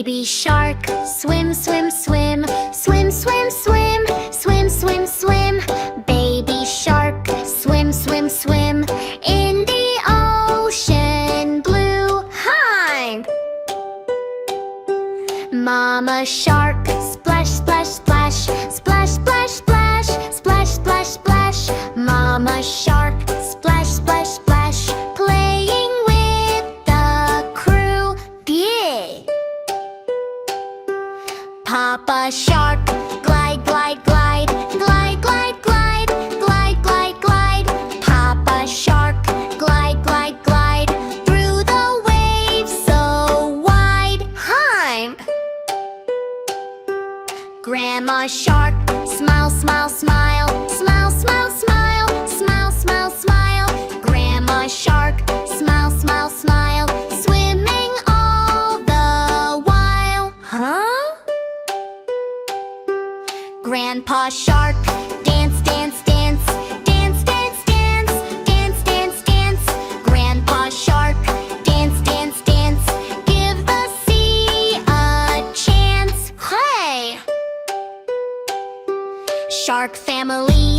Baby shark, swim, swim, swim, swim, swim, swim, swim, swim, swim. Baby shark, swim, swim, swim in the ocean blue. Hi! Mama shark, splash, splash, splash, splash, splash, splash, splash, splash, splash. Mama shark, splash, splash, splash, playing with the crew. Yeah! Papa shark, glide, glide, glide, glide, glide, glide, glide, glide, glide. Papa shark, glide, glide, glide through the waves so wide. Hi! Grandma shark, smile, smile, smile, smile, smile, smile, smile, smile, smile. Grandma shark, smile, smile, smile, swimming all the while. Huh? Grandpa shark, dance, dance, dance, dance, dance, dance, dance, dance, dance. Grandpa shark, dance, dance, dance, give the sea a chance. Hey! Shark family